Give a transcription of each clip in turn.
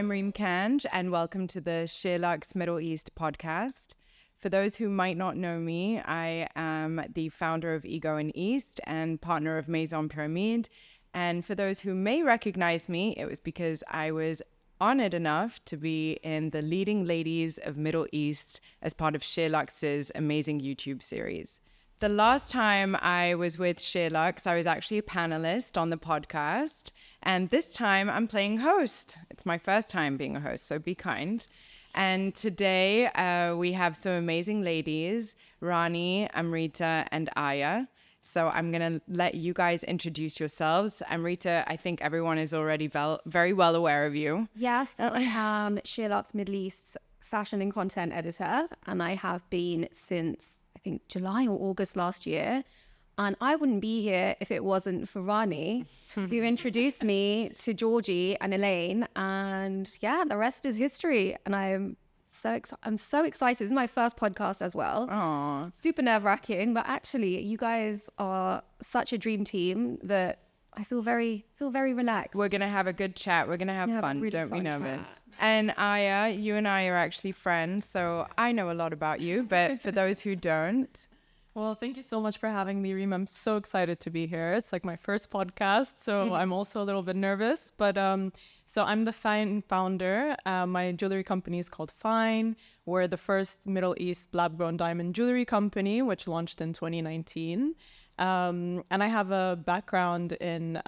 I'm Reem Kanj, and welcome to the SheerLuxe Middle East podcast. For those who might not know me, I am the founder of Ego in East and partner of Maison Pyramide. And for those who may recognize me, it was because I was honored enough to be in the Leading Ladies of Middle East as part of SheerLuxe's amazing YouTube series. The last time I was with SheerLuxe, I was actually a panelist on the podcast. And this time I'm playing host. It's my first time being a host, so be kind. And today we have some amazing ladies, Rani, Amrita, and Aya. So I'm going to let you guys introduce yourselves. Amrita, I think everyone is already very well aware of you. Yes, I am SheerLuxe Middle East's fashion and content editor, and I have been since, I think, July or August last year. And I wouldn't be here if it wasn't for Rani, who introduced me to Georgie and Elaine. And yeah, the rest is history. And I'm so excited. This is my first podcast as well. Aww. Super nerve-wracking, but actually, you guys are such a dream team that I feel very relaxed. We're going to have a good chat. We're going to have fun. Really Don't be fun nervous. chat. And Aya, you and I are actually friends, so I know a lot about you. But for those who don't... Well, thank you so much for having me, Reem. I'm so excited to be here. It's like my first podcast, so I'm also a little bit nervous. But so I'm the Fyne founder. My jewelry company is called Fyne. We're the first Middle East lab-grown diamond jewelry company, which launched in 2019. And I have a background in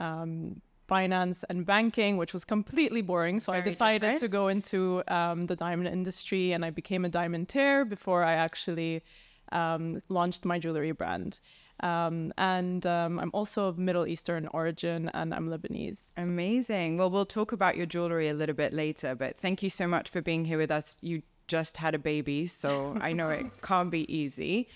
finance and banking, which was completely boring. So I decided to go into the diamond industry, and I became a diamantaire before I actually launched my jewelry brand. And I'm also of Middle Eastern origin, and I'm Lebanese. Amazing. Well, we'll talk about your jewelry a little bit later, but thank you so much for being here with us. You just had a baby, so I know it can't be easy.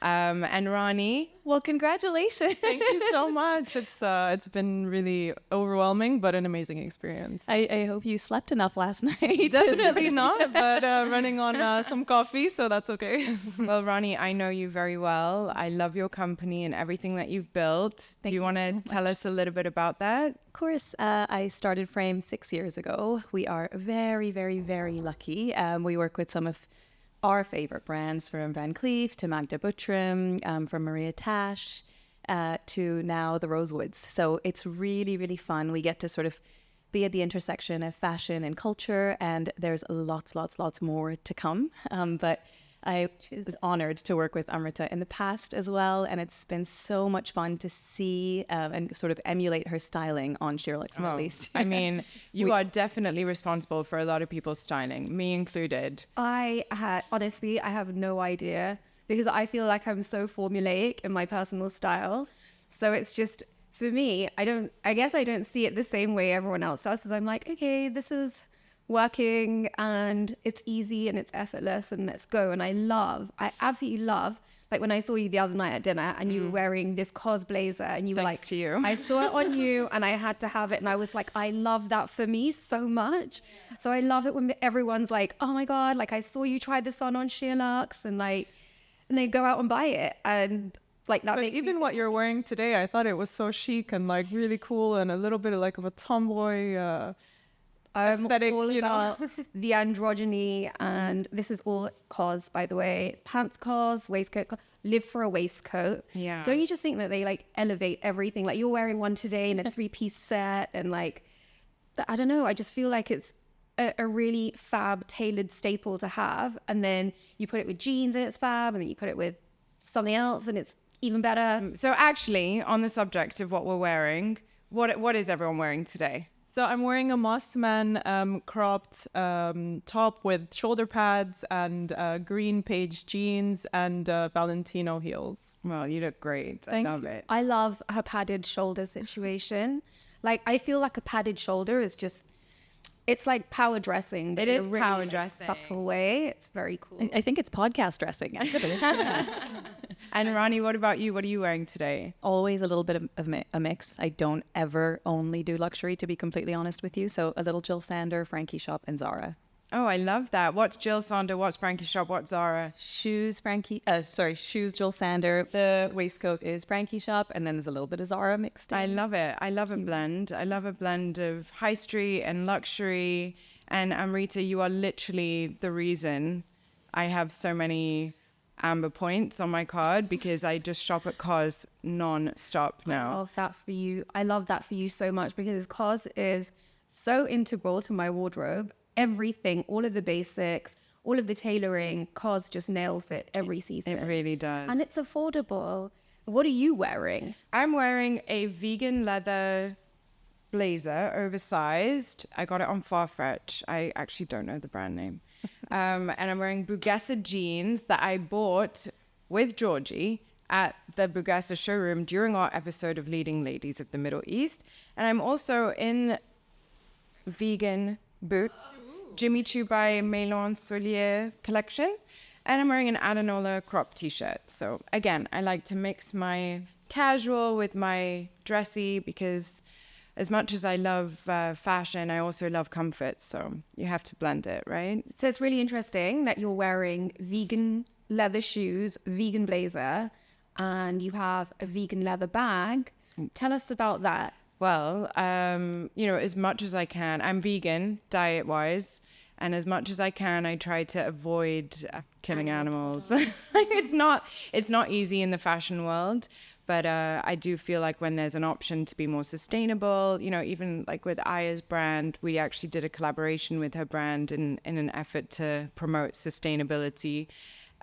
And Rani? Well, congratulations. Thank you so much. It's been really overwhelming, but an amazing experience. I hope you slept enough last night. Definitely not, but running on some coffee, so that's okay. Well, Rani, I know you very well. I love your company and everything that you've built. Do you want to tell us a little bit about that? Of course, I started Frame 6 years ago. We are very, very, very lucky. We work with some of our favorite brands, from Van Cleef to Magda Buttram, from Maria Tash to now the Rosewoods. So it's really, really fun. We get to sort of be at the intersection of fashion and culture, and there's lots more to come. But I was honored to work with Amrita in the past as well, and it's been so much fun to see and sort of emulate her styling on SheerLuxe Middle East. I mean, you are definitely responsible for a lot of people's styling, me included. Honestly, I have no idea, because I feel like I'm so formulaic in my personal style. So it's just, for me, I guess I don't see it the same way everyone else does, because I'm like, okay, this is working and it's easy and it's effortless and let's go. And I absolutely love, like when I saw you the other night at dinner and you were wearing this cos blazer and you were Thanks like, to you. I saw it on you and I had to have it, and I was like, I love that for me so much. So I love it when everyone's like, oh my God, like I saw you try this on SheerLuxe, and they go out and buy it, and like that. But makes even what you're wearing today, I thought it was so chic and like really cool and a little bit like of a tomboy aesthetic, all you about know. the androgyny, and this is all cos, by the way. Pants cos, waistcoat cos, live for a waistcoat. Yeah. Don't you just think that they like elevate everything? Like you're wearing one today in a 3-piece set, and like, I don't know, I just feel like it's a really fab tailored staple to have, and then you put it with jeans and it's fab, and then you put it with something else and it's even better. So actually, on the subject of what we're wearing, what is everyone wearing today? So I'm wearing a Mossman cropped top with shoulder pads and green page jeans and Valentino heels. Well, you look great. Thank I love you. it. I love her padded shoulder situation. Like, I feel like a padded shoulder is just, it's like power dressing. It in is a really, power dressing. subtle way. It's very cool. I think it's podcast dressing. And Rani, what about you? What are you wearing today? Always a little bit of a mix. I don't ever only do luxury, to be completely honest with you. So a little Jill Sander, Frankie Shop, and Zara. Oh, I love that. What's Jill Sander? What's Frankie Shop? What's Zara? Shoes, Jill Sander. The waistcoat is Frankie Shop, and then there's a little bit of Zara mixed in. I love it. I love a blend. I love a blend of high street and luxury. And Amrita, you are literally the reason I have so many amber points on my card, because I just shop at COS non-stop now. I love that for you. I love that for you so much, because COS is so integral to my wardrobe. Everything, all of the basics, all of the tailoring, COS just nails it every season. It really does. And it's affordable. What are you wearing? I'm wearing a vegan leather blazer, oversized. I got it on Farfetch. I actually don't know the brand name. And I'm wearing Bugessa jeans that I bought with Georgie at the Bugessa showroom during our episode of Leading Ladies of the Middle East. And I'm also in vegan boots, Jimmy Choo by Melon Solier collection. And I'm wearing an Adanola crop t-shirt. So again, I like to mix my casual with my dressy, because as much as I love fashion, I also love comfort. So you have to blend it, right? So it's really interesting that you're wearing vegan leather shoes, vegan blazer, and you have a vegan leather bag. Tell us about that. Well, as much as I can, I'm vegan diet-wise. And as much as I can, I try to avoid killing animals. It's not easy in the fashion world, but I do feel like when there's an option to be more sustainable, even like with Aya's brand, we actually did a collaboration with her brand in an effort to promote sustainability.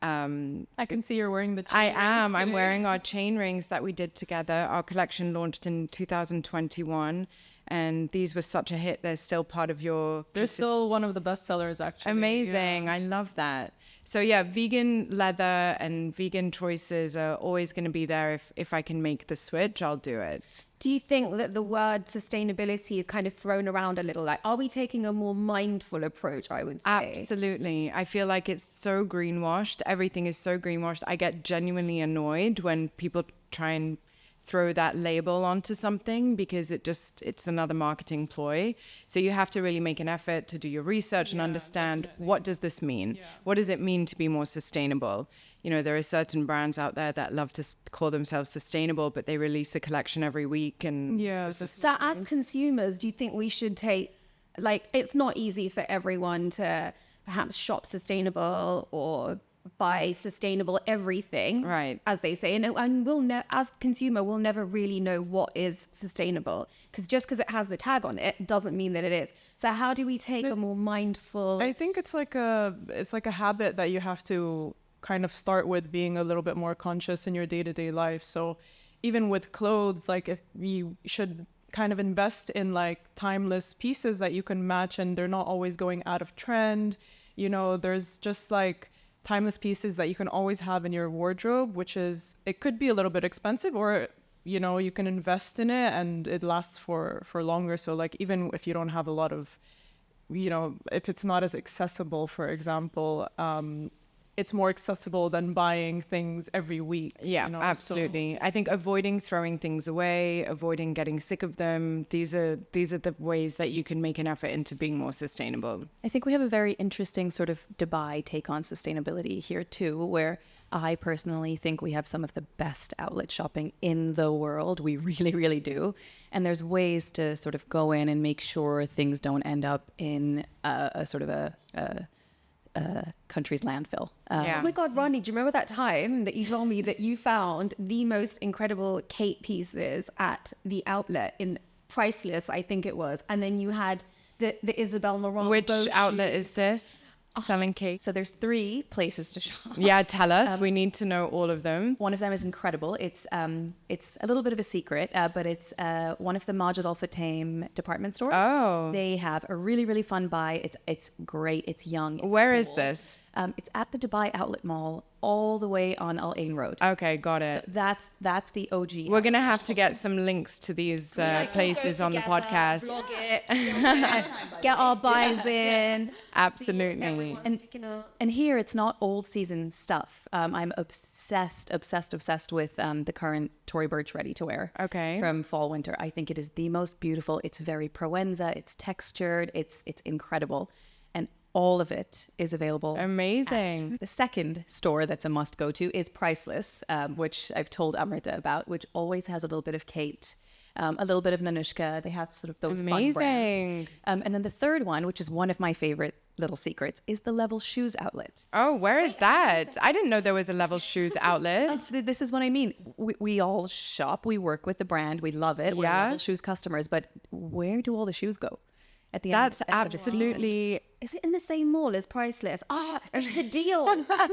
I can see you're wearing the chain rings I'm today. wearing our chain rings that we did together. Our collection launched in 2021. And these were such a hit. They're still part of your... They're still one of the best sellers, actually. Amazing. Yeah. I love that. So yeah, vegan leather and vegan choices are always going to be there. If I can make the switch, I'll do it. Do you think that the word sustainability is kind of thrown around a little? Like, are we taking a more mindful approach, I would say? Absolutely. I feel like it's so greenwashed. Everything is so greenwashed. I get genuinely annoyed when people try and throw that label onto something, because it's another marketing ploy. So you have to really make an effort to do your research and understand, definitely, what does this mean? Yeah. What does it mean to be more sustainable? There are certain brands out there that love to call themselves sustainable, but they release a collection every week. And so as consumers, do you think we should take, it's not easy for everyone to perhaps shop sustainable or buy sustainable everything, right, as they say, and we'll as consumer we'll never really know what is sustainable, because just because it has the tag on it doesn't mean that it is. So how do we take a more mindful... I think it's like a habit that you have to kind of start with, being a little bit more conscious in your day-to-day life. So even with clothes, like, if you should kind of invest in like timeless pieces that you can match, and they're not always going out of trend. There's just like timeless pieces that you can always have in your wardrobe, which is, it could be a little bit expensive, or you can invest in it and it lasts for longer. So like, even if you don't have a lot of, if it's not as accessible, for example, it's more accessible than buying things every week. Yeah, absolutely. I think avoiding throwing things away, avoiding getting sick of them, these are the ways that you can make an effort into being more sustainable. I think we have a very interesting sort of Dubai take on sustainability here too, where I personally think we have some of the best outlet shopping in the world. We really, really do. And there's ways to sort of go in and make sure things don't end up in a sort of a country's landfill. Oh my God, Rani, do you remember that time that you told me that you found the most incredible Kate pieces at the outlet in Priceless, I think it was, and then you had the Isabel Marant. Which outlet is this? Selling cake. So there's 3 places to shop. Yeah, tell us. We need to know all of them. One of them is incredible. It's a little bit of a secret, but it's one of the Majid Al Futtaim department stores. Oh. They have a really, really fun buy. It's great. It's young. It's Where cool. is this? It's at the Dubai Outlet Mall, all the way on Al Ain Road. Okay, got it. So that's the OG. We're going to have to get some links to these places on the podcast. Vlog it, get our buys in. Absolutely. And here it's not old season stuff. I'm obsessed with the current Tory Burch ready to wear. Okay. From fall winter. I think it is the most beautiful. It's very Proenza. It's textured. It's incredible. And all of it is available. Amazing. The second store that's a must go to is Priceless, which I've told Amrita about, which always has a little bit of Kate a little bit of Nanushka. They have sort of those fun brands. Amazing. And then the third one, which is one of my favorite little secrets, is the Level Shoes outlet. Oh, where is that? I didn't know there was a Level Shoes outlet. This is what I mean. We all shop. We work with the brand. We love it. We're Yeah. Level Shoes customers. But where do all the shoes go? At the end That's of the season? absolutely. Is it in the same mall as Priceless? Is it the deal?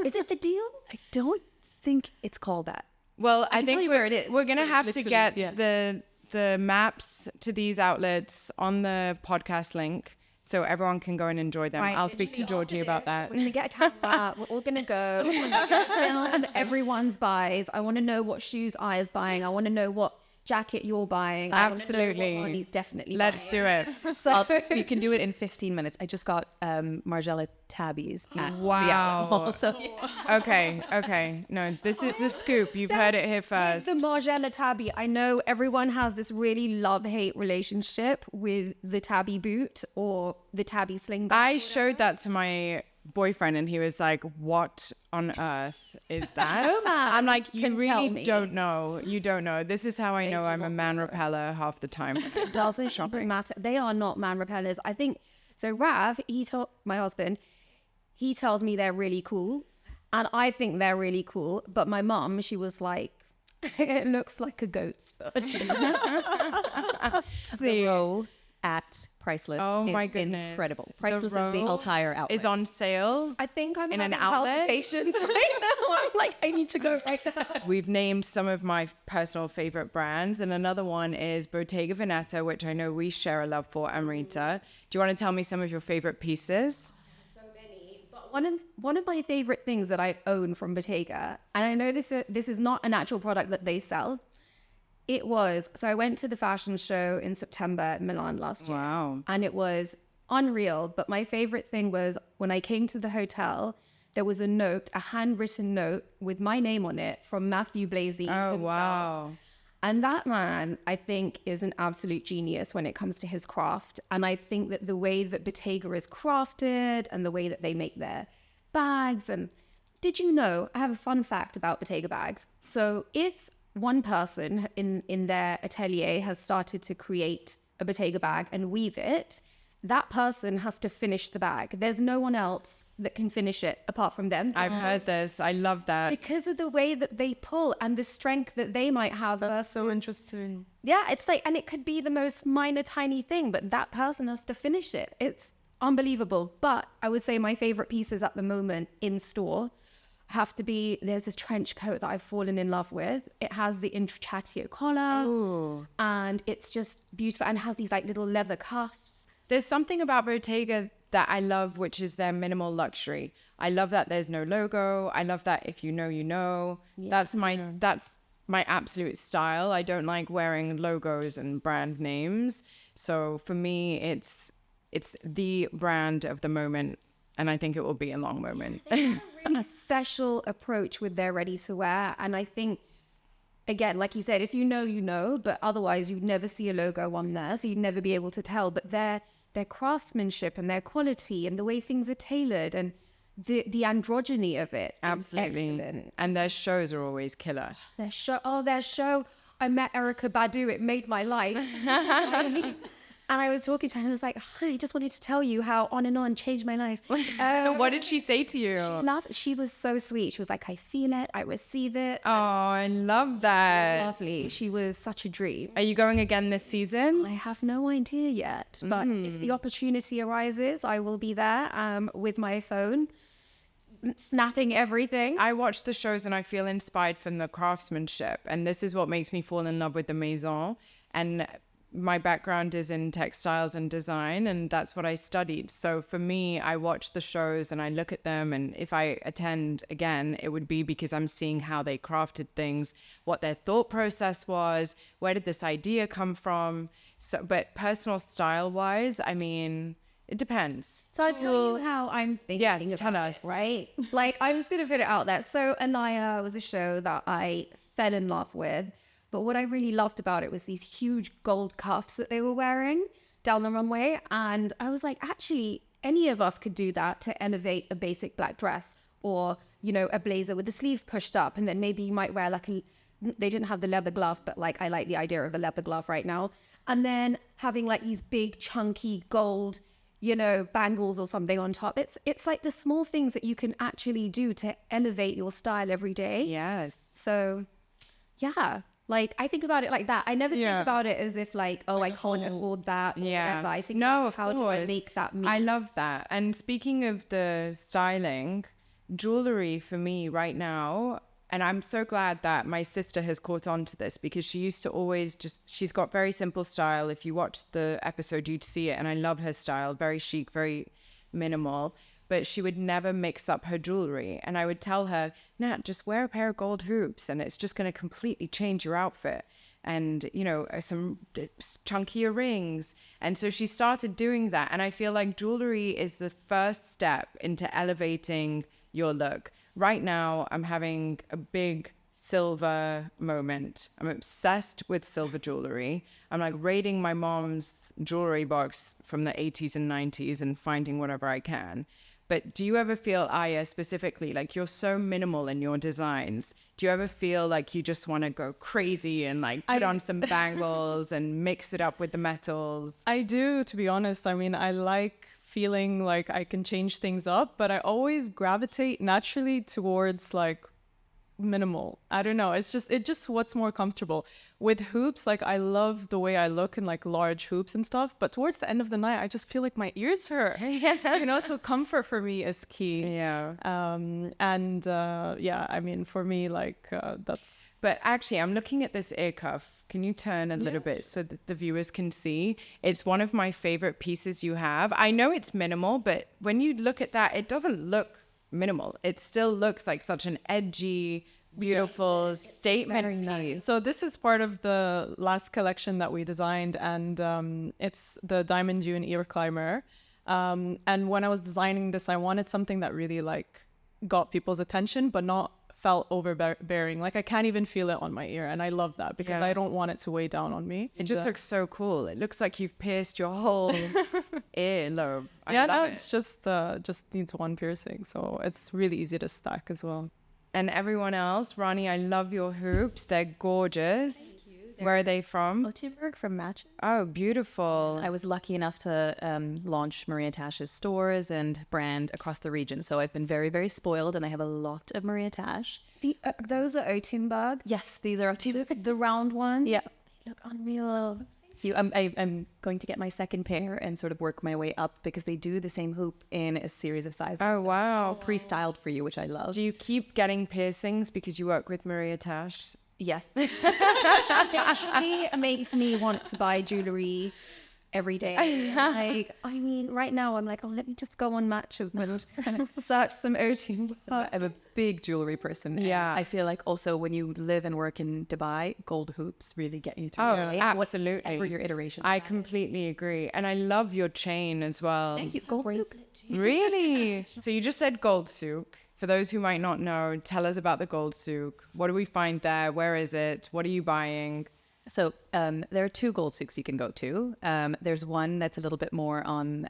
Is it the deal? I don't think it's called that. Well, I can think tell you where it is, we're gonna but it's have to literally- get yeah. the maps to these outlets on the podcast link so everyone can go and enjoy them. I'll speak to Georgie about that. We're gonna get a camera. We're all gonna go. We're gonna film everyone's buys. I want to know what shoes I is buying. I want to know what jacket you're buying. Absolutely. I want to know what Arnie's definitely Let's buying. do it. So You can do it in 15 minutes. I just got Margiela tabbies at the Wow. outlet mall. So Okay. No, this is the scoop. You've heard it here first. the Margiela tabby. I know everyone has this really love-hate relationship with the tabby boot or the tabby sling bag. I showed that to my boyfriend and he was like, what on earth is that? No man I'm like, you can tell really me. don't know. You don't know. This is how I know I'm a man repeller half the time. It doesn't matter. They are not man repellers. I think so. Rav, he told my husband, he tells me they're really cool, and I think they're really cool. But my mum, she was like, it looks like a goat's foot. the row at Priceless Oh is my goodness. incredible. The Priceless is the row entire outlet. Is on sale. I think I'm In an having outlet? palpitations right now. I'm like, I need to go right now. We've named some of my personal favorite brands, and another one is Bottega Veneta, which I know we share a love for, Amrita. Do you want to tell me some of your favorite pieces? So many, but one of my favorite things that I own from Bottega, and I know this is not an actual product that they sell. So I went to the fashion show in September in Milan last year. Wow. And it was unreal. But my favorite thing was when I came to the hotel, there was a handwritten note with my name on it from Matthew Blazy Oh, himself. wow. And that man, I think, is an absolute genius when it comes to his craft. And I think that the way that Bottega is crafted and the way that they make their bags. And did you know, I have a fun fact about Bottega bags. So if one person in their atelier has started to create a Bottega bag and weave it, that person has to finish the bag. There's no one else that can finish it apart from them. I've heard this. I love that. Because of the way that they pull and the strength that they might have. That's so interesting. Yeah, it's like, and it could be the most minor, tiny thing, but that person has to finish it. It's unbelievable. But I would say my favorite pieces at the moment in store have to be, there's this trench coat that I've fallen in love with. It has the Intrecciatio collar. Ooh. And it's just beautiful and has these like little leather cuffs. There's something about Bottega that I love, which is their minimal luxury. I love that there's no logo. I love that if you know, you know. Yeah. That's my absolute style. I don't like wearing logos and brand names. So for me, it's the brand of the moment, and I think it will be a long moment. Really special approach with their ready to wear. And I think, again, like you said, if you know, you know, but otherwise you'd never see a logo on there. So you'd never be able to tell. But their craftsmanship and their quality and the way things are tailored and the androgyny of it. Is Absolutely. excellent. And their shows are always killer. Their show. I met Erica Badu. It made my life. And I was talking to her and I was like, "Hi, I just wanted to tell you how On and On changed my life." What did she say to you? She was so sweet. She was like, "I feel it. I receive it." Oh, I love It was that. lovely. She was such a dream. Are you going again this season? I have no idea yet, but if the opportunity arises, I will be there with my phone, snapping everything. I watch the shows and I feel inspired from the craftsmanship. And this is what makes me fall in love with the Maison. And my background is in textiles and design, and that's what I studied. So for me, I watch the shows and I look at them. And if I attend again, it would be because I'm seeing how they crafted things, what their thought process was, where did this idea come from. So, but personal style wise, I mean, it depends. So I'll tell you how I'm thinking. Yes, about tell us. it, right? Like, I'm just going to put it out there. So Anaya was a show that I fell in love with. But what I really loved about it was these huge gold cuffs that they were wearing down the runway. And I was like, actually, any of us could do that to elevate a basic black dress or, you know, a blazer with the sleeves pushed up. And then maybe you might wear like they didn't have the leather glove, but like I like the idea of a leather glove right now. And then having like these big chunky gold, you know, bangles or something on top. It's like the small things that you can actually do to elevate your style every day. Yes. So yeah, like I think about it like that. I never think about it as if like, oh, I can't afford that or whatever. I think, no, of how course. do I make that me? I love that. And speaking of the styling, jewelry for me right now, and I'm so glad that my sister has caught on to this, because she used to always she's got very simple style. If you watch the episode, you'd see it. And I love her style, very chic, very minimal. But she would never mix up her jewelry. And I would tell her, Nat, just wear a pair of gold hoops and it's just going to completely change your outfit. And, you know, some chunkier rings. And so she started doing that. And I feel like jewelry is the first step into elevating your look. Right now, I'm having a big silver moment. I'm obsessed with silver jewelry. I'm like raiding my mom's jewelry box from the 80s and 90s and finding whatever I can. But do you ever feel, Aya, specifically, like you're so minimal in your designs? Do you ever feel like you just want to go crazy and like put on some bangles and mix it up with the metals? I do, to be honest. I mean, I like feeling like I can change things up, but I always gravitate naturally towards like minimal. I don't know. It's just what's more comfortable. With hoops, like I love the way I look in like large hoops and stuff, but towards the end of the night, I just feel like my ears hurt. You know, so comfort for me is key. Yeah. I mean, for me, like that's. But actually, I'm looking at this ear cuff. Can you turn a little bit so that the viewers can see? It's one of my favorite pieces you have. I know it's minimal, but when you look at that, it doesn't look minimal. It still looks like such an edgy, beautiful statement piece. So this is part of the last collection that we designed, and it's the Diamond June Ear Climber. And when I was designing this, I wanted something that really like got people's attention, but not felt overbearing. Like I can't even feel it on my ear, and I love that because I don't want it to weigh down on me. It just looks so cool. It looks like you've pierced your whole earlobe. I love it. It's just needs one piercing, so it's really easy to stack as well. And everyone else, Rani, I love your hoops. They're gorgeous. Where are they from? Otenburg from Matches. Oh, beautiful. I was lucky enough to launch Maria Tash's stores and brand across the region. So I've been very, very spoiled, and I have a lot of Maria Tash. Those are Otenburg. Yes, these are Otenburg. The round ones. Yeah. They look unreal. I'm going to get my second pair and sort of work my way up because they do the same hoop in a series of sizes. Oh, wow. It's pre-styled for you, which I love. Do you keep getting piercings because you work with Maria Tash? Yes. Actually, it makes me want to buy jewelry every day. Like, I mean, right now I'm like, oh, let me just go on Matches and search some Ocean. I'm a big jewelry person. Yeah. I feel like also when you live and work in Dubai, gold hoops really get you through Oh, the day. absolutely. Whatever your iteration. I completely agree. And I love your chain as well. Thank you. Gold soup. Really? So you just said gold souk. For those who might not know, tell us about the gold souk. What do we find there? Where is it? What are you buying? So there are two gold souks you can go to. There's one that's a little bit more on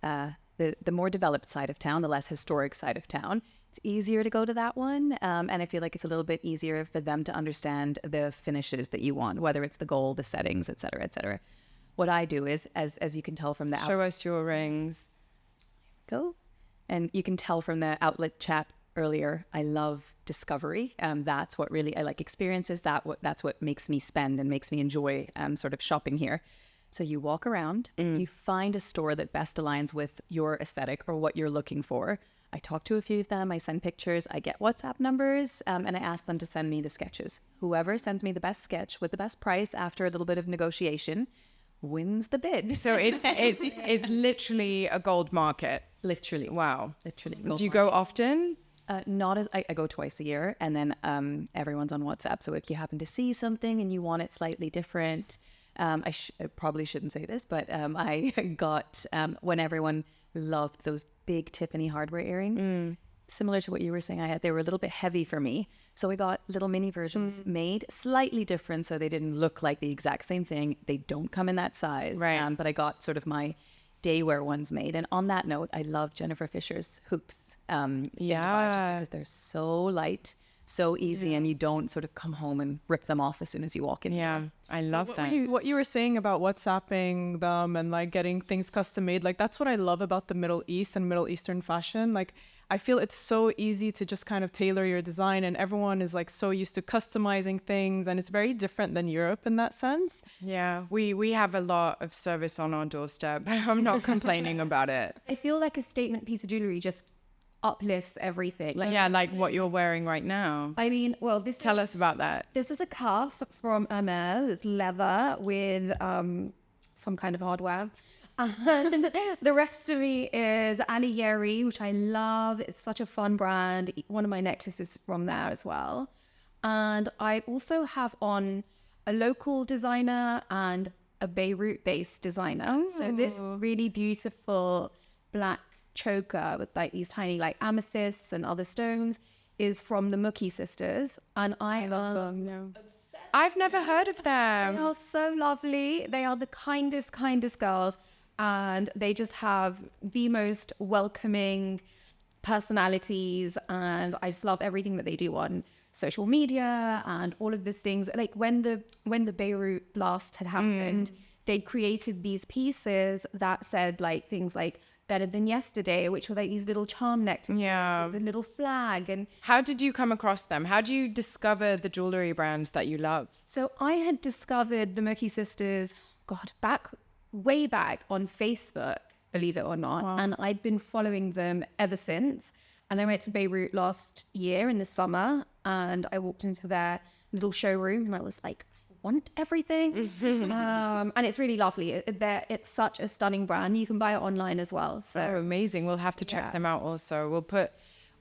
the more developed side of town, the less historic side of town. It's easier to go to that one. And I feel like it's a little bit easier for them to understand the finishes that you want, whether it's the gold, the settings, et cetera, et cetera. What I do is, as you can tell from the Show us your rings. go. And you can tell from the outlet chat earlier, I love discovery. That's what really I like experiences. That's what makes me spend and makes me enjoy sort of shopping here. So you walk around, you find a store that best aligns with your aesthetic or what you're looking for. I talk to a few of them, I send pictures, I get WhatsApp numbers, and I ask them to send me the sketches. Whoever sends me the best sketch with the best price after a little bit of negotiation wins the bid. So it's literally a gold market. Literally. Wow. Literally. Do you go often? Not as I go twice a year, and then everyone's on WhatsApp. So if you happen to see something and you want it slightly different, I probably shouldn't say this, but I got when everyone loved those big Tiffany hardware earrings, similar to what you were saying. They were a little bit heavy for me, so I got little mini versions made slightly different, so they didn't look like the exact same thing. They don't come in that size, right? But I got sort of my day wear ones made. And on that note, I love Jennifer Fisher's hoops. Just because they're so light, so easy, and you don't sort of come home and rip them off as soon as you walk in. Yeah, I love that. What you were saying about WhatsApping them and like getting things custom made, like that's what I love about the Middle East and Middle Eastern fashion. Like I feel it's so easy to just kind of tailor your design, and everyone is like so used to customizing things, and it's very different than Europe in that sense. Yeah, we have a lot of service on our doorstep. I'm not complaining about it. I feel like a statement piece of jewelry just uplifts everything. Like, Yeah, like what you're wearing right now. I mean, well, Tell us about that. this is a cuff from Ahmad. It's leather with some kind of hardware. And the rest of me is Yeri, which I love. It's such a fun brand. One of my necklaces is from there as well. And I also have on a local designer and a Beirut-based designer. So this really beautiful black choker with like these tiny like amethysts and other stones is from the Mookie sisters. And I love them. I've never heard of They them. are so lovely. They are the kindest girls. And they just have the most welcoming personalities. And I just love everything that they do on social media and all of the things. Like when the Beirut blast had happened, they created these pieces that said like things like better than yesterday, which were like these little charm necklaces Yeah. with a little flag. And How did you come across them? How do you discover the jewelry brands that you love? so I had discovered the Mookie sisters, God, way back on Facebook, believe it or not. And I'd been following them ever since. And they went to Beirut last year in the summer, and I walked into their little showroom and I was like, I want everything. And it's really lovely. It's such a stunning brand. You can buy it online as well. So Oh, amazing. We'll have to check them out also. We'll put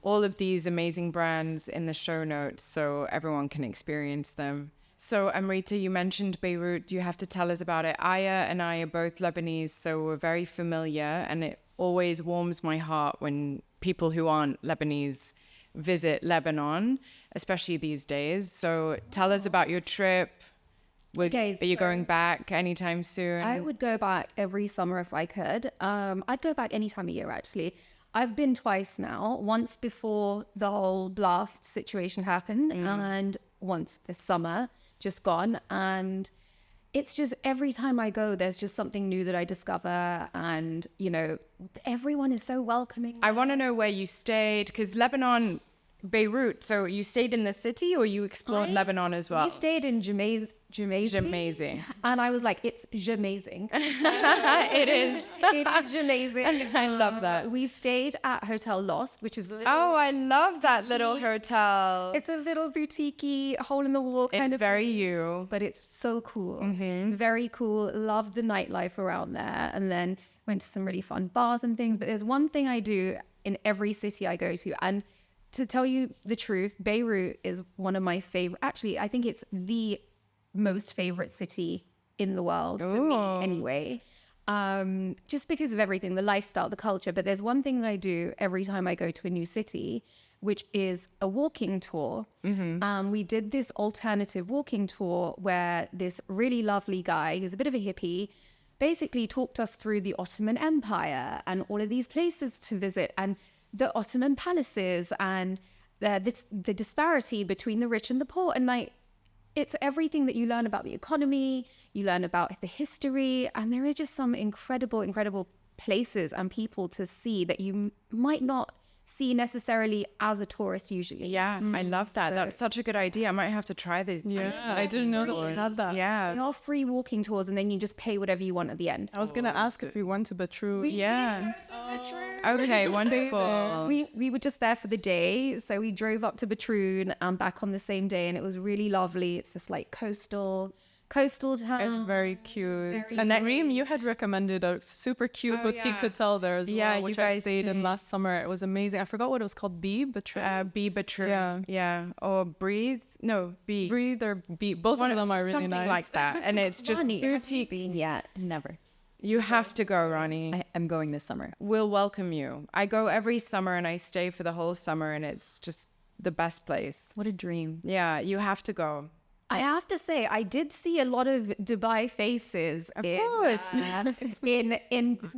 all of these amazing brands in the show notes so everyone can experience them. So, Amrita, you mentioned Beirut. You have to tell us about it. Aya and I are both Lebanese, so we're very familiar, and it always warms my heart when people who aren't Lebanese visit Lebanon, especially these days. So, tell us about your trip. Okay, Are you going back anytime soon? I would go back every summer if I could. I'd go back any time of year, actually. I've been twice now, once before the whole blast situation happened and once this summer, just gone. And it's just every time I go, there's just something new that I discover. And, you know, everyone is so welcoming. I want to know where you stayed, because Lebanon, Beirut, so you stayed in the city or you explored Lebanon as well? We stayed in Jamaiz. Amazing. And I was like, it's Jamazing. It is. It is Jamazing. I love that. We stayed at Hotel Lost, which is Oh, I love that little hotel. it's a little boutique-y, hole in the wall kind It's of very you. but it's so cool. Very cool. Loved the nightlife around there, and then went to some really fun bars and things. But there's one thing I do in every city I go to, and to tell you the truth, Beirut is one of my favorite. Actually, I think it's the most favorite city in the world for me, anyway. Just because of everything, the lifestyle, the culture. But there's one thing that I do every time I go to a new city, which is a walking tour. We did this alternative walking tour where this really lovely guy, who's a bit of a hippie, basically talked us through the Ottoman Empire and all of these places to visit and the Ottoman palaces and the disparity between the rich and the poor. And like, it's everything that you learn about the economy, you learn about the history, and there are just some incredible places and people to see that you might not see necessarily as a tourist usually. Yeah, I love that. That's such a good idea. I might have to try this. Yeah, I didn't know that we had that. They Yeah. are free walking tours, and then you just pay whatever you want at the end. I was gonna ask if we went to Betrou. Yeah. Okay, wonderful. We were just there for the day, so we drove up to Betrou and back on the same day, and it was really lovely. It's this like coastal town. It's very cute. Very And pretty. Reem, you had recommended a super cute boutique hotel there as Yeah, well, you which I guys stayed in did. last summer. It was amazing. I forgot what it was called. Be Betrou. Yeah. Yeah. Or Breathe. No, Be. Breathe or Beat. Both of them are really Something nice. like that. And it's just Rani, have you boutique. been yet? Never. You have to go, Rani. I am going this summer. We'll welcome you. I go every summer and I stay for the whole summer, and it's just the best place. What a dream. Yeah, you have to go. I have to say, I did see a lot of Dubai faces in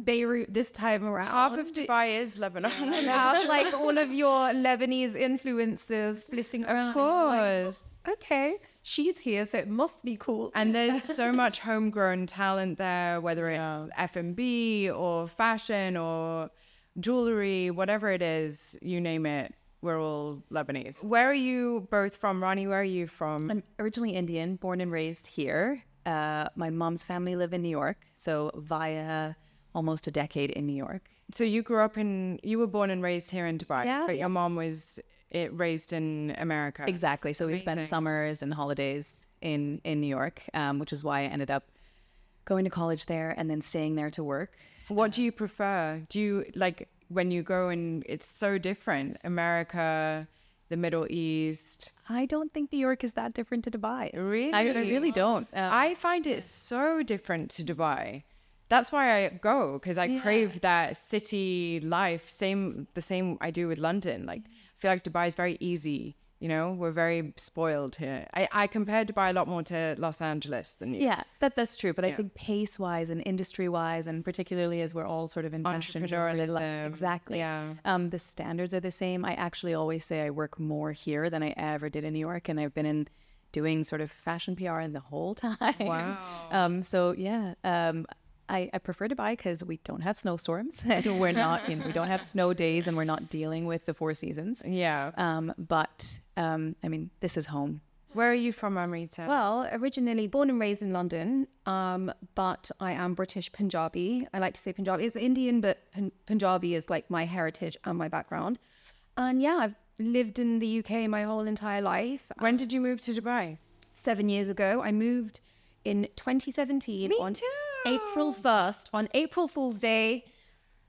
Beirut this time around. Half of Dubai is Lebanon. Now, like all of your Lebanese influencers flitting around. Of course. Okay, she's here, so it must be cool. And there's so much homegrown talent there, whether it's F&B or fashion or jewelry, whatever it is, you name it. We're all Lebanese. Where are you both from? Rani, where are you from? I'm originally Indian, born and raised here. My mom's family live in New York, so via almost a decade in New York. So you were born and raised here in Dubai, but your mom was raised in America. Exactly. So we Amazing. spent summers and holidays in New York, which is why I ended up going to college there and then staying there to work. What do you prefer? Do you like when you go and it's so different? America, the Middle East. I don't think New York is that different to Dubai. Really? I really don't. I find it so different to Dubai. That's why I go, because I crave that city life. The same I do with London. Like, I feel like Dubai is very easy. You know, we're very spoiled here. I compare Dubai a lot more to Los Angeles than you. Yeah, that's true. But I think pace-wise and industry-wise, and particularly as we're all sort of in fashion, Entrepreneurialism. exactly. Yeah. The standards are the same. I actually always say I work more here than I ever did in New York, and I've been doing sort of fashion PR in the whole time. Wow. I prefer Dubai because we don't have snowstorms. We're not, we don't have snow days, and we're not dealing with the four seasons. Yeah. I mean, this is home. Where are you from, Amrita? Well, originally born and raised in London, but I am British Punjabi. I like to say Punjabi. It's Indian, but Punjabi is like my heritage and my background. And yeah, I've lived in the UK my whole entire life. When did you move to Dubai? 7 years ago. I moved in 2017 Me on too. April 1st, on April Fool's Day.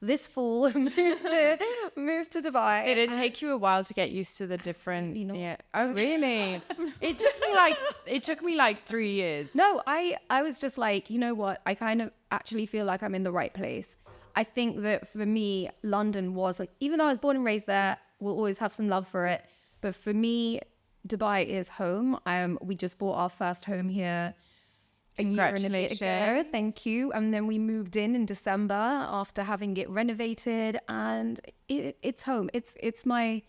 This fall, moved to Dubai. Did it take you a while to get used to the different? not. Yeah. Oh, really? It took me like 3 years. No, I was just like, you know what? I kind of actually feel like I'm in the right place. I think that for me, London was like, even though I was born and raised there, we'll always have some love for it. But for me, Dubai is home. We just bought our first home here a year and a bit ago. Thank you. And then we moved in December after having it renovated, and it's home. It's my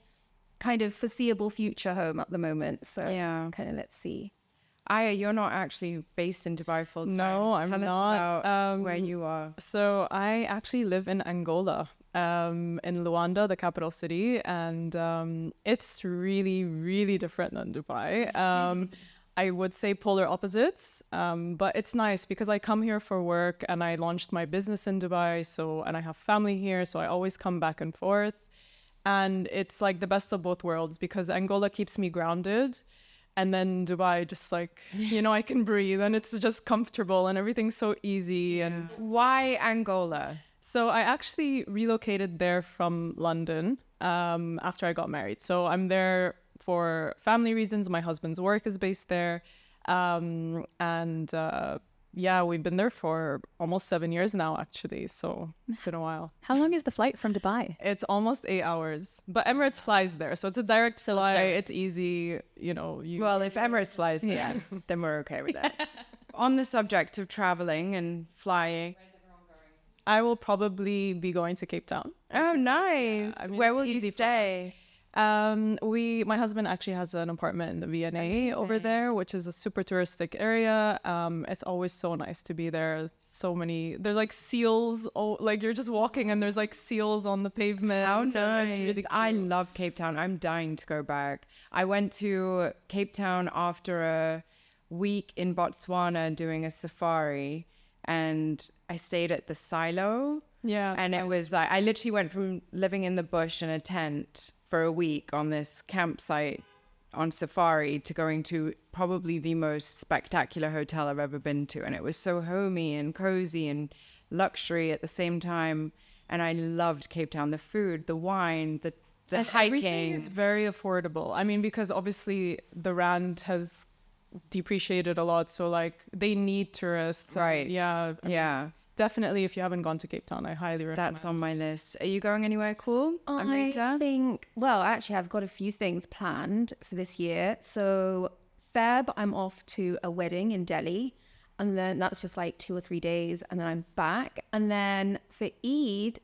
kind of foreseeable future home at the moment. So yeah, kind of let's see. Aya, you're not actually based in Dubai full time. No, I'm Tell not. us about where you are. So I actually live in Angola, in Luanda, the capital city, and it's really, really different than Dubai. I would say polar opposites, but it's nice because I come here for work and I launched my business in Dubai, and I have family here, so I always come back and forth. And it's like the best of both worlds because Angola keeps me grounded. And then Dubai, just like, I can breathe and it's just comfortable and everything's so easy. And why Angola? So I actually relocated there from London after I got married. So I'm there for family reasons. My husband's work is based there. We've been there for almost 7 years now, actually. So it's been a while. How long is the flight from Dubai? It's almost 8 hours. But Emirates flies there. So it's a direct flight. It's easy, Well, if Emirates flies there, then we're okay with that. On the subject of traveling and flying, I will probably be going to Cape Town. Oh, nice. Where will you stay? My husband actually has an apartment in the V&A over there, which is a super touristic area. It's always so nice to be there. There's like seals, like you're just walking and there's like seals on the pavement. How nice. It's really cute. I love Cape Town. I'm dying to go back. I went to Cape Town after a week in Botswana doing a safari, and I stayed at the silo. Yeah. And it was like, I literally went from living in the bush in a tent for a week on this campsite on safari to going to probably the most spectacular hotel I've ever been to. And it was so homey and cozy and luxury at the same time. And I loved Cape Town, the food, the wine, the hiking. Everything is very affordable. I mean, because obviously the rand has depreciated a lot. So like they need tourists. Right. Yeah. Definitely, if you haven't gone to Cape Town, I highly recommend. That's on my list. Are you going anywhere cool, Amrita? I think, well, actually, I've got a few things planned for this year. So Feb, I'm off to a wedding in Delhi. And then that's just like 2 or 3 days. And then I'm back. And then for Eid,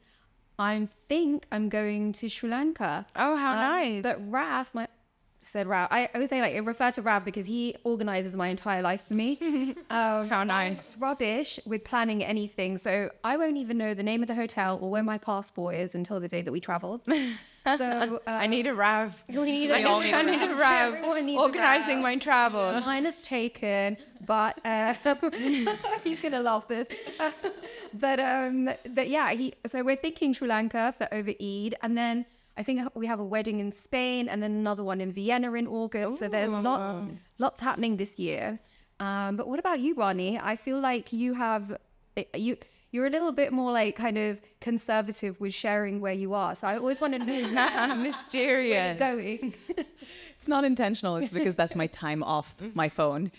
I think I'm going to Sri Lanka. Oh, how nice. But Rav, I always say like, I refer to Rav because he organizes my entire life for me. How nice. I'm rubbish with planning anything. So I won't even know the name of the hotel or where my passport is until the day that we travel. So I need a Rav. we need a I need a Rav. Everyone needs a Organizing Rav. my travel. Mine is taken, but he's gonna love this. But yeah, so we're thinking Sri Lanka for over Eid, and then I think we have a wedding in Spain, and then another one in Vienna in August. So there's lots happening this year. But what about you, Rani? I feel like you're a little bit more like kind of conservative with sharing where you are. So I always want to know Mysterious. where you're going. It's not intentional. It's because that's my time off my phone.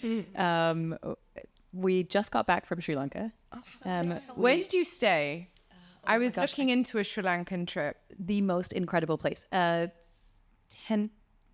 We just got back from Sri Lanka. Where did you stay? I was looking into a Sri Lankan trip. The most incredible place.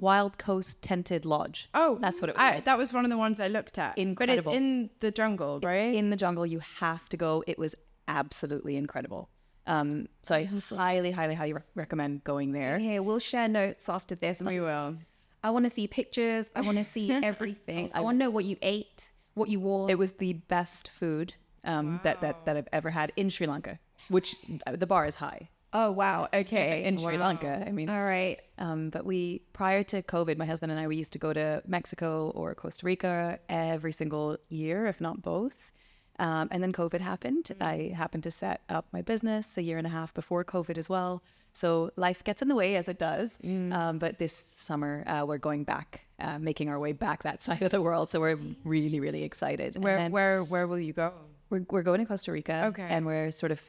Wild Coast Tented Lodge. Oh, that's what it was called. That was one of the ones I looked at. Incredible. But it's in the jungle, right? In the jungle. You have to go. It was absolutely incredible. So I highly, highly, highly recommend going there. Okay, we'll share notes after this. We will. I want to see pictures. I want to see everything. I want to know what you ate, what you wore. It was the best food that I've ever had in Sri Lanka, which the bar is high. Oh, wow. Okay. In Sri Lanka. I mean, All right. but prior to COVID, my husband and I, we used to go to Mexico or Costa Rica every single year, if not both. And then COVID happened. I happened to set up my business a year and a half before COVID as well. So life gets in the way, as it does. But this summer, we're going back, making our way back that side of the world. So we're really, really excited. Where will you go? We're going to Costa Rica, Okay. and we're sort of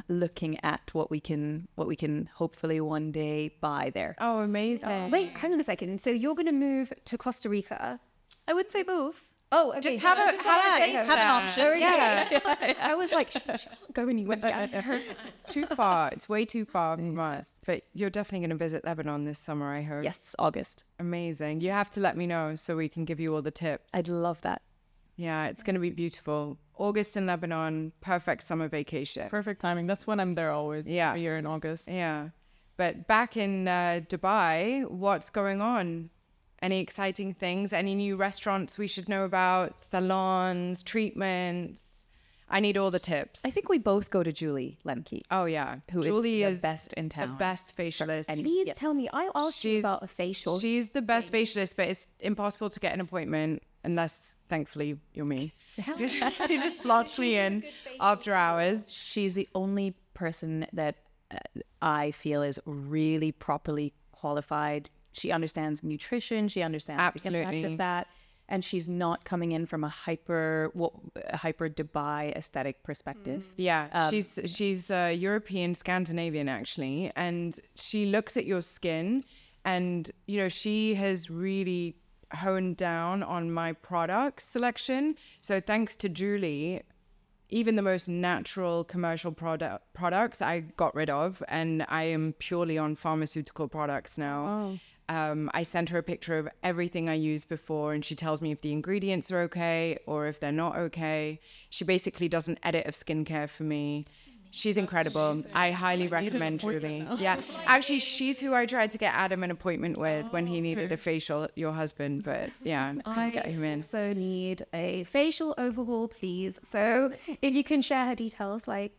looking at what we can hopefully one day buy there. Oh, amazing. Wait, hang on a second. So you're going to move to Costa Rica? I would say move. Oh, okay. Just have a taste have an test. option. Yeah. I was like, she can't go anywhere. It's too far. It's way too far from us. But you're definitely going to visit Lebanon this summer, I hope. Yes, August. Amazing. You have to let me know so we can give you all the tips. I'd love that. Yeah, it's going to be beautiful. August in Lebanon, perfect summer vacation. Perfect timing. That's when I'm there always. Yeah. Every year in August. Yeah. But back in Dubai, what's going on? Any exciting things? Any new restaurants we should know about? Salons, treatments? I need all the tips. I think we both go to Julie Lemke. Oh, yeah. Who Julie is the best in town. The best facialist. Please tell me. I asked you She's- about a facial. She's the best facialist, but it's impossible to get an appointment unless, thankfully, you're me. You just slot me in after hours. She's the only person that I feel is really properly qualified. She understands nutrition. She understands the impact Absolutely. of that. And she's not coming in from a hyper Dubai aesthetic perspective. Yeah, she's European, Scandinavian actually, and she looks at your skin, and she has really honed down on my product selection. So thanks to Julie, even the most natural commercial products I got rid of, and I am purely on pharmaceutical products now. Oh. I send her a picture of everything I used before, and she tells me if the ingredients are okay or if they're not okay. She basically does an edit of skincare for me. She's incredible. I highly recommend Julie. Yeah, actually, she's who I tried to get Adam an appointment with when he needed a facial, your husband, but yeah, couldn't get him in. So need a facial overhaul, please. So if you can share her details, like,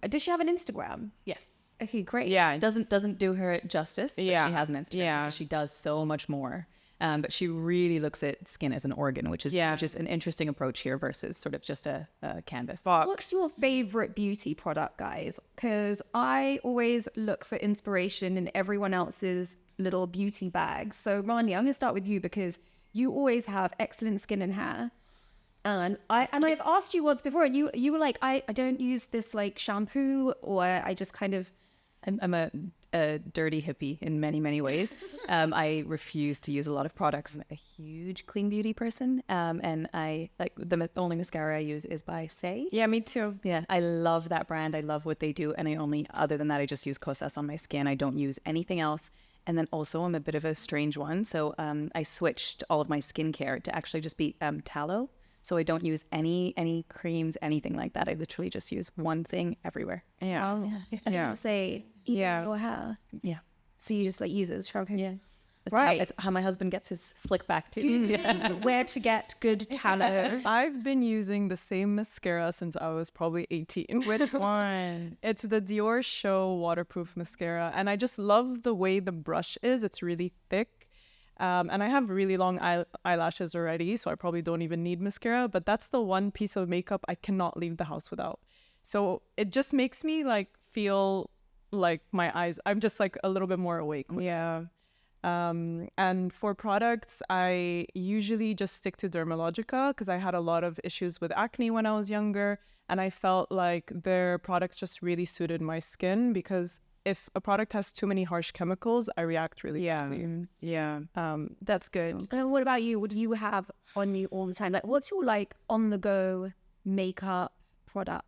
does she have an Instagram? Yes. Okay, great. Yeah, Doesn't do her justice. But Yeah. she has an Instagram. Yeah. She does so much more. But she really looks at skin as an organ, which is an interesting approach here versus sort of just a canvas. box. What's your favorite beauty product, guys? Because I always look for inspiration in everyone else's little beauty bags. So Rani, I'm going to start with you because you always have excellent skin and hair. And I've asked you once before, and you were like, I don't use this like shampoo, or I just kind of. I'm a dirty hippie in many, many ways. I refuse to use a lot of products. I'm a huge clean beauty person. And I like the only mascara I use is by Say. Yeah, me too. Yeah, I love that brand. I love what they do. And other than that, I just use Kosas on my skin. I don't use anything else. And then also I'm a bit of a strange one. So I switched all of my skincare to actually just be tallow. So I don't use any creams, anything like that. I literally just use one thing everywhere. Yeah. Yeah. Say, Yeah. your hair. Yeah. So you just like use it as shampoo. Yeah. Right. It's how my husband gets his slick back too. Where to get good tallow? I've been using the same mascara since I was probably 18. Which one? It's the Dior Show waterproof mascara, and I just love the way the brush is. It's really thick, and I have really long eyelashes already, so I probably don't even need mascara. But that's the one piece of makeup I cannot leave the house without. So it just makes me like feel like my eyes. I'm just like a little bit more awake. Yeah. And for products, I usually just stick to Dermalogica because I had a lot of issues with acne when I was younger, and I felt like their products just really suited my skin, because if a product has too many harsh chemicals, I react really quickly. Yeah. That's good. And what about you? What do you have on you all the time? Like, what's your like on the go makeup product?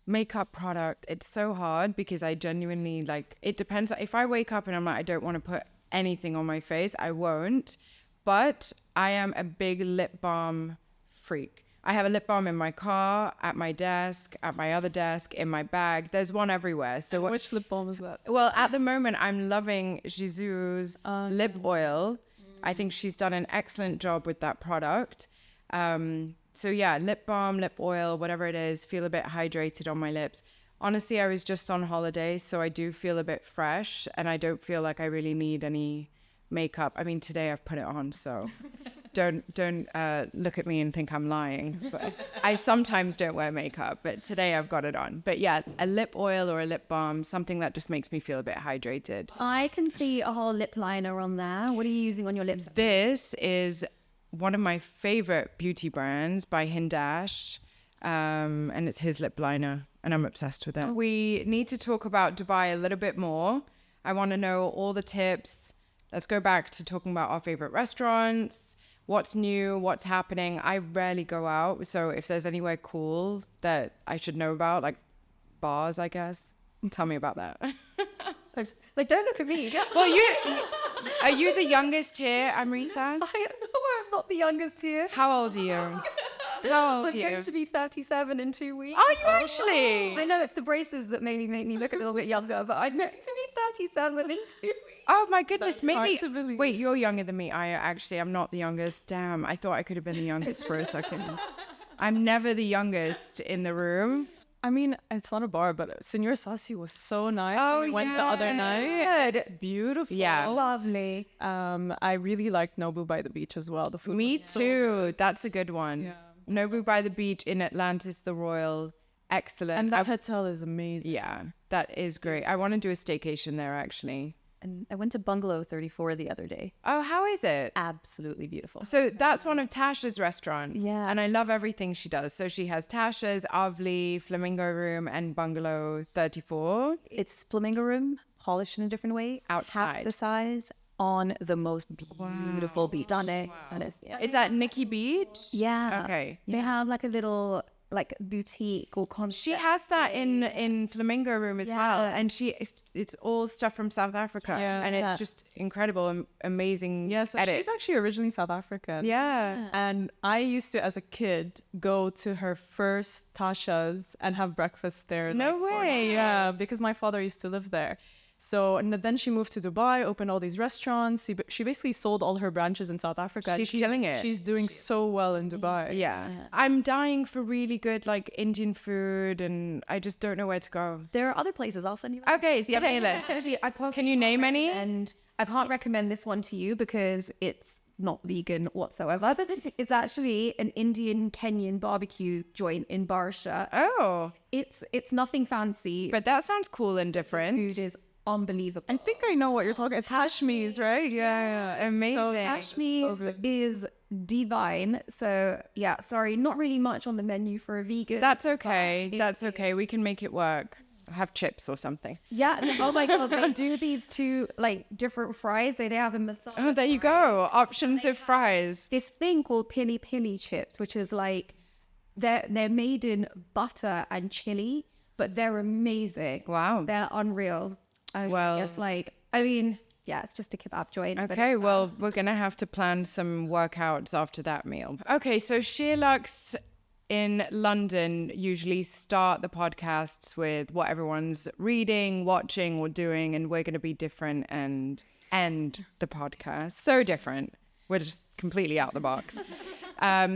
Makeup product. It's so hard because I genuinely like, it depends. If I wake up and I'm like, I don't want to put anything on my face, I won't. But I am a big lip balm freak. I have a lip balm in my car, at my desk, at my other desk, in my bag. There's one everywhere. So Which lip balm is that? well, at the moment, I'm loving Jisoo's lip oil. I think she's done an excellent job with that product. So yeah, lip balm, lip oil, whatever it is, feel a bit hydrated on my lips. Honestly, I was just on holiday, so I do feel a bit fresh, and I don't feel like I really need any makeup. I mean, today I've put it on, so don't look at me and think I'm lying. But I sometimes don't wear makeup, but today I've got it on. But yeah, a lip oil or a lip balm, something that just makes me feel a bit hydrated. I can see a whole lip liner on there. What are you using on your lips? This is one of my favorite beauty brands by Hindash, and it's his lip liner, and I'm obsessed with it. We need to talk about Dubai a little bit more. I want to know all the tips. Let's go back to talking about our favorite restaurants, what's new, what's happening. I rarely go out, so if there's anywhere cool that I should know about, like bars, I guess, tell me about that. Like, don't look at me. Well, are you the youngest here, Amrita? I know I'm not the youngest here. How old are you? How old are I'm you? going to be 37 in 2 weeks. Are you actually? I know it's the braces that maybe make me look a little bit younger, but I'm going to be 37 in 2 weeks. Oh my goodness, That's hard maybe. to believe. Wait, you're younger than me. I'm not the youngest. Damn, I thought I could have been the youngest for a second. I'm never the youngest in the room. I mean, it's not a bar, but Senor Sassi was so nice. Oh, We went the other night. yes. It's beautiful. Yeah. Lovely. I really liked Nobu by the beach as well. The food Me was so too. That's a good one. Yeah. Nobu by the beach in Atlantis, the Royal. Excellent. And that hotel is amazing. Yeah, that is great. I want to do a staycation there, actually. And I went to Bungalow 34 the other day. Oh, how is it? Absolutely beautiful. So that's one of Tasha's restaurants. Yeah. And I love everything she does. So she has Tasha's, Avli, Flamingo Room, and Bungalow 34. It's Flamingo Room, polished in a different way. Outside. Half the size, on the most beautiful beach. Stunning. That is, yeah. Is that Nikki Beach? Yeah. Okay. They have like a little like boutique or concept. She has that in Flamingo Room as well. Yeah. And it's all stuff from South Africa. Yeah. And it's Yeah. just incredible, amazing Yeah, so edit. she's actually originally South African. Yeah. And I used to, as a kid, go to her first Tasha's and have breakfast there. No way. Yeah, because my father used to live there. So, and then she moved to Dubai, opened all these restaurants. She basically sold all her branches in South Africa. and She's killing it. She's doing so well in Dubai. Yeah. I'm dying for really good like Indian food, and I just don't know where to go. There are other places. I'll send you. Okay, send me a list. Can you name any? And I can't recommend this one to you because it's not vegan whatsoever. It's actually an Indian Kenyan barbecue joint in Barsha. Oh, It's nothing fancy, but that sounds cool and different. food is unbelievable. I think I know what you're talking. It's Hashmi's, right? Yeah. Amazing. So, Hashmi is divine. So yeah, sorry, not really much on the menu for a vegan. That's okay. but it That's okay. We can make it work. Have chips or something. Yeah. Oh my god, they do these two like different fries. They have a masala. Oh, there you go. Options of fries. This thing called pili pili chips, which is like they're made in butter and chili, but they're amazing. Wow. They're unreal. Well- It's like, I mean, yeah, it's just a kebab joint. but Okay, it's, well, we're going to have to plan some workouts after that meal. Okay, so SheerLuxe in London usually start the podcasts with what everyone's reading, watching, or doing, and we're going to be different and end the podcast. So different. We're just completely out the box.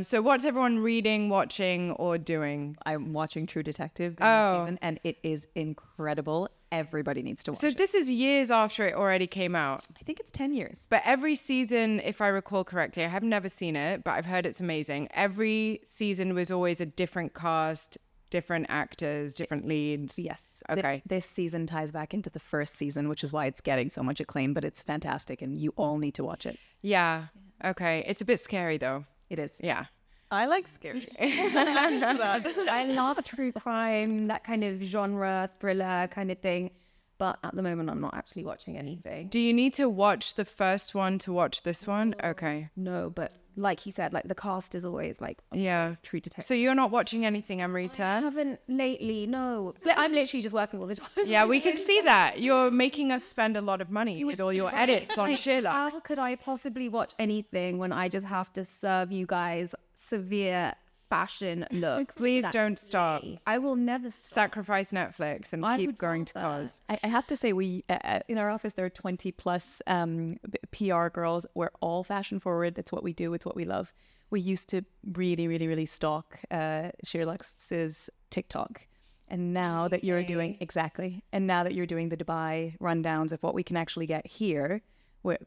So what's everyone reading, watching, or doing? I'm watching True Detective this season, and it is incredible. Everybody needs to watch So it. this is years after it already came out. I think it's 10 years. But every season, if I recall correctly, I have never seen it, but I've heard it's amazing. Every season was always a different cast, different actors, different leads. Yes. Okay. This season ties back into the first season, which is why it's getting so much acclaim, but it's fantastic and you all need to watch it. Yeah. Okay. It's a bit scary though. It is. Yeah. I like scary. I love true crime, that kind of genre, thriller kind of thing. But at the moment, I'm not actually watching anything. Do you need to watch the first one to watch this one? Okay. No, but like you said, like the cast is always like Yeah. True Detective. So you're not watching anything, I Amrita? haven't lately, no. I'm literally just working all the time. Yeah, we can see that. You're making us spend a lot of money with all your edits on Like, SheerLuxe. how could I possibly watch anything when I just have to serve you guys severe fashion looks? Please That's don't stop. me. I will never stop. Sacrifice Netflix and I keep would going to rather. cause. I have to say, we in our office, there are 20 plus PR girls. We're all fashion forward. It's what we do. It's what we love. We used to really, really, really stalk SheerLuxe's TikTok. And now that you're doing, and now that you're doing the Dubai rundowns of what we can actually get here,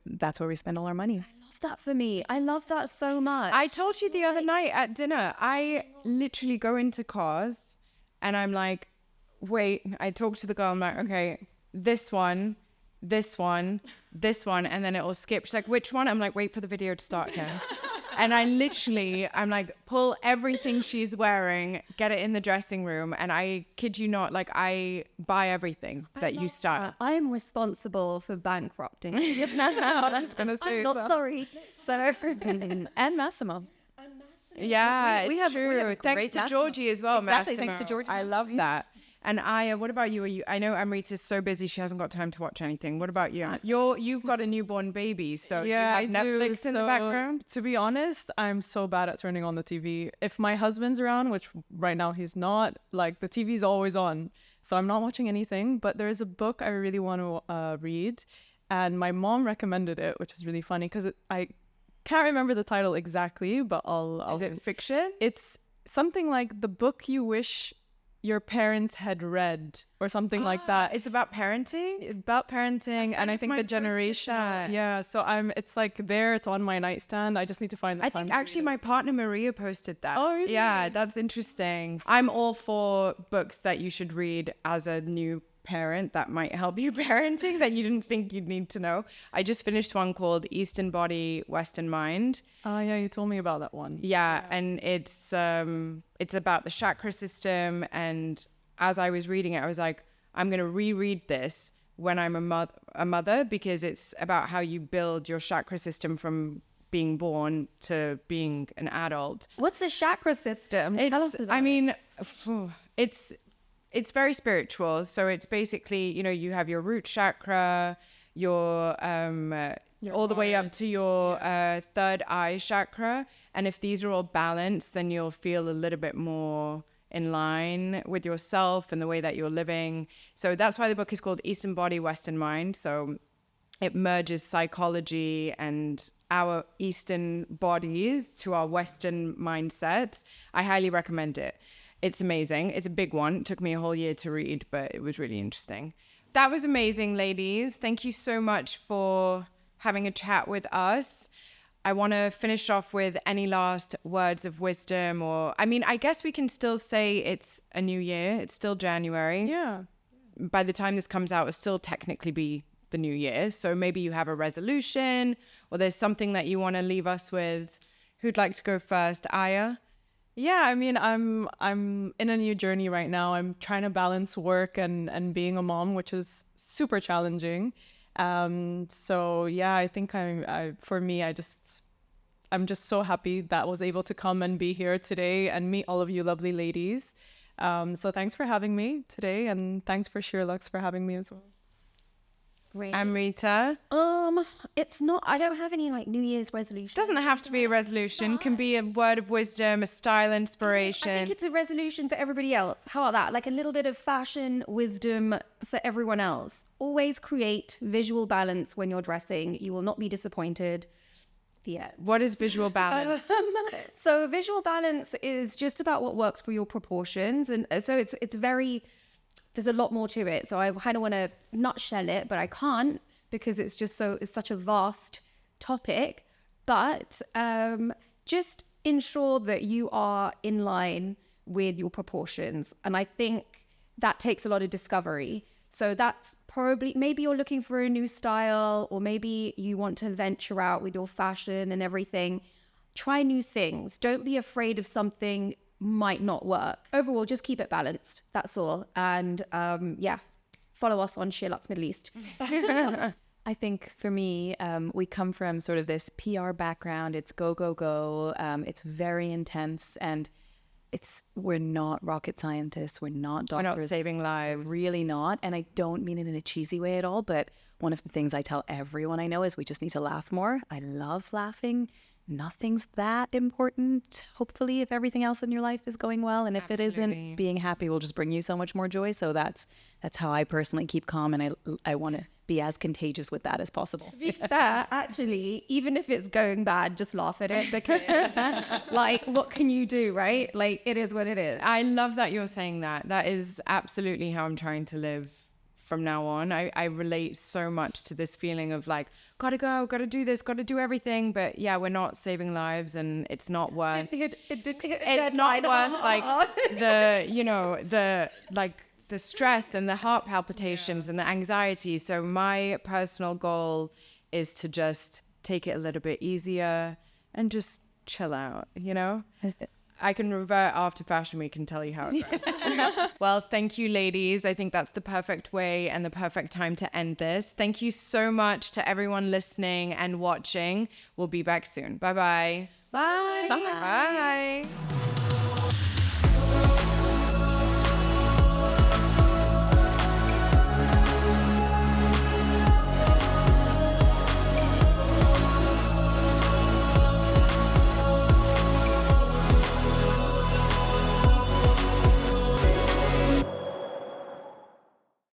that's where we spend all our money. Love that for me. I love that so much. I told you the other night at dinner, I literally go into cars and I'm like, wait, I talk to the girl, I'm like, okay, this one, this one, this one, and then it will skip. She's like, which one? I'm like, wait for the video to start again. And I'm like, pull everything she's wearing, get it in the dressing room. And I kid you not, like I buy everything that you start. I'm responsible for bankrupting. I was just gonna say I'm not so. sorry. So And Massimo. Yeah, we it's have true. great Thanks to Massimo. Georgie as well, Exactly, thanks Massimo. to Georgie I love that. And Aya, what about you? I know Amrita's so busy she hasn't got time to watch anything. What about you? You've got a newborn baby, so do you have Netflix in the background? To be honest, I'm so bad at turning on the TV. If my husband's around, which right now he's not, like the TV's always on. So I'm not watching anything, but there's a book I really want to read. And my mom recommended it, which is really funny because I can't remember the title exactly, but I'll Is it fiction? It's something like The Book You Wish Your Parents Had Read or something like that. It's about parenting? About parenting, and I think my the first did generation. that. Yeah, so it's like there, it's on my nightstand. I just need to find the I time. think to actually read my partner Maria posted that. Oh, really? Yeah, that's interesting. I'm all for books that you should read as a new parent that might help you parenting that you didn't think you'd need to know. I just finished one called Eastern Body, Western Mind. Oh, yeah, you told me about that one. Yeah, and it's about the chakra system, and as I was reading it, I was like, I'm going to reread this when I'm a mother because it's about how you build your chakra system from being born to being an adult. what's a chakra system? Tell us about It's very spiritual. So it's basically, you have your root chakra, your all the way up to your third eye chakra. And if these are all balanced, then you'll feel a little bit more in line with yourself and the way that you're living. So that's why the book is called Eastern Body, Western Mind. So it merges psychology and our Eastern bodies to our Western mindsets. I highly recommend it. It's amazing. It's a big one. It took me a whole year to read, but it was really interesting. That was amazing, ladies. Thank you so much for having a chat with us. I want to finish off with any last words of wisdom I guess we can still say it's a new year. It's still January. Yeah. By the time this comes out, it'll still technically be the new year. So maybe you have a resolution or there's something that you want to leave us with. Who'd like to go first? Aya? Yeah, I mean, I'm in a new journey right now. I'm trying to balance work and being a mom, which is super challenging. So yeah, I think I'm just so happy that I was able to come and be here today and meet all of you lovely ladies. So thanks for having me today, and thanks for SheerLuxe for having me as well. Great. Amrita? It's not, I don't have any like New Year's resolutions. Doesn't have to be a resolution. Can be a word of wisdom, a style inspiration. I think it's a resolution for everybody else. How about that? Like a little bit of fashion wisdom for everyone else. Always create visual balance when you're dressing. You will not be disappointed. Yeah. What is visual balance? So visual balance is just about what works for your proportions. And so it's very, there's a lot more to it. So I kind of want to nutshell it, but I can't because it's such a vast topic. But just ensure that you are in line with your proportions. And I think that takes a lot of discovery. So that's probably, maybe you're looking for a new style, or maybe you want to venture out with your fashion and everything. Try new things. Don't be afraid of something might not work. Overall, just keep it balanced. That's all. And follow us on SheerLuxe Middle East. I think for me, we come from sort of this PR background. It's go, go, go. It's very intense, and we're not rocket scientists. We're not doctors. We're not saving lives. Really not. And I don't mean it in a cheesy way at all. But one of the things I tell everyone I know is we just need to laugh more. I love laughing. Nothing's that important, hopefully, if everything else in your life is going well. And if it isn't, being happy will just bring you so much more joy. So that's how I personally keep calm. And I want to be as contagious with that as possible. To be fair, actually, even if it's going bad, just laugh at it, because like, what can you do, right? Like, it is what it is. I love that you're saying that. That is absolutely how I'm trying to live from now on. I relate so much to this feeling of like, gotta go, gotta do this, gotta do everything. But yeah, we're not saving lives, and it's not worth it's not worth like the stress and the heart palpitations and the anxiety. So my personal goal is to just take it a little bit easier and just chill out, I can revert after Fashion Week and tell you how it goes. Well, thank you, ladies. I think that's the perfect way and the perfect time to end this. Thank you so much to everyone listening and watching. We'll be back soon. Bye-bye. Bye. Bye.